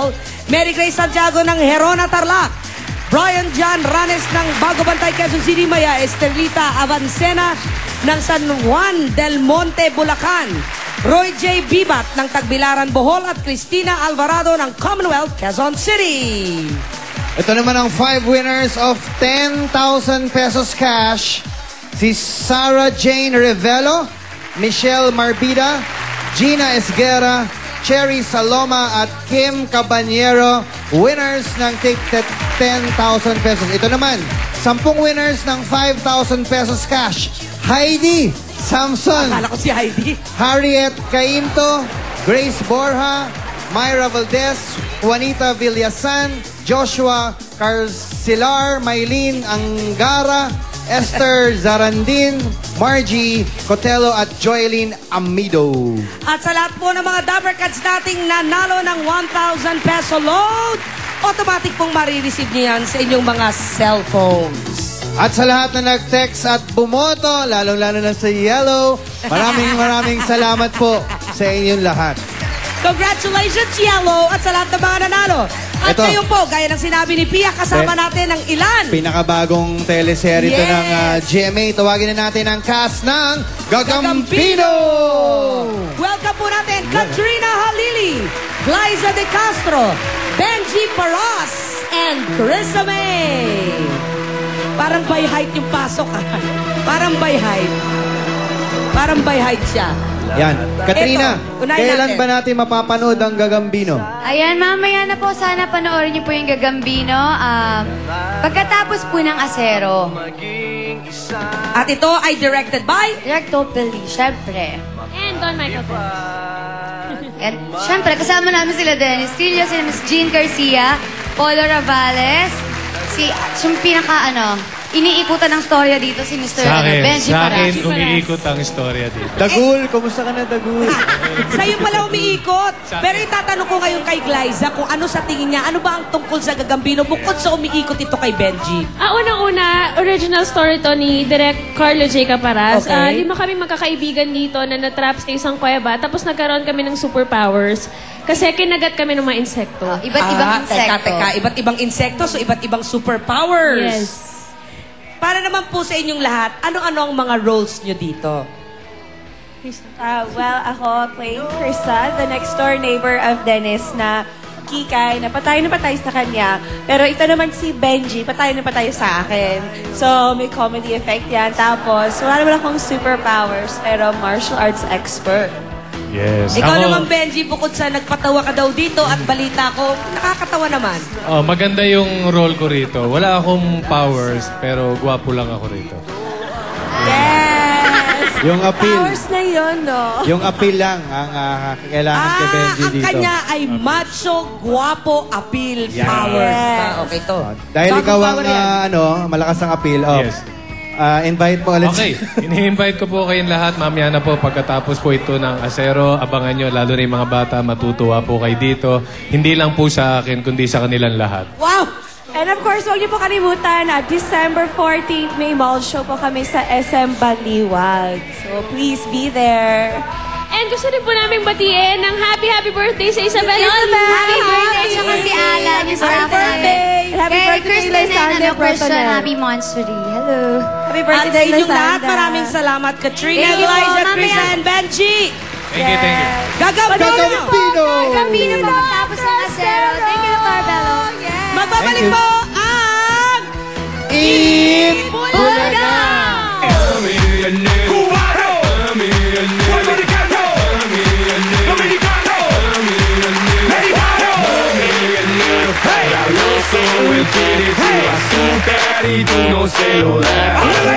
Bohol, Mary Grace Santiago ng Herona Tarlac, Brian John Ranes ng Bago Bantay, Quezon City, Maya Estelita Avancena ng San Juan del Monte, Bulacan, Roy J. Bibat ng Tagbilaran, Bohol at Cristina Alvarado ng Commonwealth, Quezon City. Ito naman ang 5 winners of 10,000 pesos cash. Si Sarah Jane Revelo, Michelle Marbida, Gina Esguera, Cherry Saloma at Kim Cabanyero, winners ng take 10,000 pesos. Ito naman, 10 winners ng 5,000 pesos cash. Heidi Samson, Akala ko si Heidi. Harriet Cainto, Grace Borja, Myra Valdez, Juanita Villasan, Joshua Carcilar, Maylene Angara, Esther Zarandin, Margie Cotelo at Joylene Amido. At sa lahat po ng mga Dabber Cats nating nanalo ng 1,000 peso load, automatic pong marireceive niyo yan sa inyong mga cellphones. At sa lahat na nag-text at bumoto, lalong-lalo na sa Yellow, maraming salamat po sa inyong lahat. Congratulations, Yellow! At sa lahat ng mga nanalo. At Ito. ngayon po, gaya ng sinabi ni Pia, kasama natin ang ilan. Pinakabagong teleserye ito ng GMA. Tawagin na natin ang cast ng Gagambino! Welcome po natin, Katrina Halili, Glyza De Castro, Benji Paras, and Carissa May. Parang by height yung pasok, ah. Parang by height. Parang by height siya. Yan. Katrina, Eto, unahin kailan natin. ba natin mapapanood ang Gagambino? Ayan, mamaya na po. Sana panoorin niyo po yung Gagambino. Pagkatapos po ng Asero. At ito ay directed by... Direct totally, syempre. And Don Michael po. At syempre, kasama namin sila Dennis Trillo, si Miss Jean Garcia, Polo Ravales, yung pinaka, iniikutan ng storya dito si Mr. Benji Sa akin, Paras. umiikot ang istorya dito. Dagul, kumusta ka na, Dagul? Sa'yo pala umiikot. Pero itatanong ko ngayon kay Glyza kung ano sa tingin niya, ano ba ang tungkol sa Gagambino bukod sa umiikot ito kay Benji? Unang-una, original story to ni Direk Carlo J. Caparas. Okay. 5 kami magkakaibigan dito na natrap sa isang kuweba. Tapos nagkaroon kami ng superpowers. Kasi kinagat kami ng mga insekto. Iba't ibang insekto. Teka, iba't ibang insekto, so iba't ibang superpowers. Yes. Para naman po sa inyong lahat, ano-ano ang mga roles nyo dito? Well, ako playing Krista, the next door neighbor of Dennis na kikay, na patay sa kanya. Pero ito naman si Benji, patay sa akin. So, may comedy effect yan. Tapos, wala naman akong superpowers, pero martial arts expert. Yes. Ikaw naman, Benji, bukod sa nagpatawa ka daw dito at balita ko, nakakatawa naman. Maganda yung role ko rito. Wala akong powers, pero gwapo lang ako rito. Yes! Yung appeal. Powers na yun, no? Yung appeal lang ang kailangan kay Benji ang dito. kanya ay macho, guwapo, appeal, powers. Yes. Okay, to. Dahil Bagong ikaw ang power yan. malakas ang appeal. Yes. Invite mo ulit. Okay, ini-invite ko po kayong lahat. Mamaya na po, pagkatapos po ito ng Asero, abangan nyo, lalo na yung mga bata, matutuwa po kayo dito. Hindi lang po sa akin, kundi sa kanilang lahat. Wow! And of course, huwag niyo po kalimutan na December 14th, may mall show po kami sa SM Baliwag. So, please be there. And gusto rin po namin batiin ng happy birthday sa Isabel Oli. Happy birthday sa si Alan, yung staff namin. Happy Kay birthday, Kristen and Lysander Christian, Protonel. happy monstery. Hello. Happy At birthday, sa inyong lahat, Lysander. maraming salamat. Katrina, Thank you po, Glyza, mamaya. Krisa, and Benji. Thank you, thank you. Gagambino! Gagambino pagkatapos ng Asero. Thank you, Carbello. Magbabalik po ang... Eat Bulaga! El tienes tu azúcar y tú no se lo das.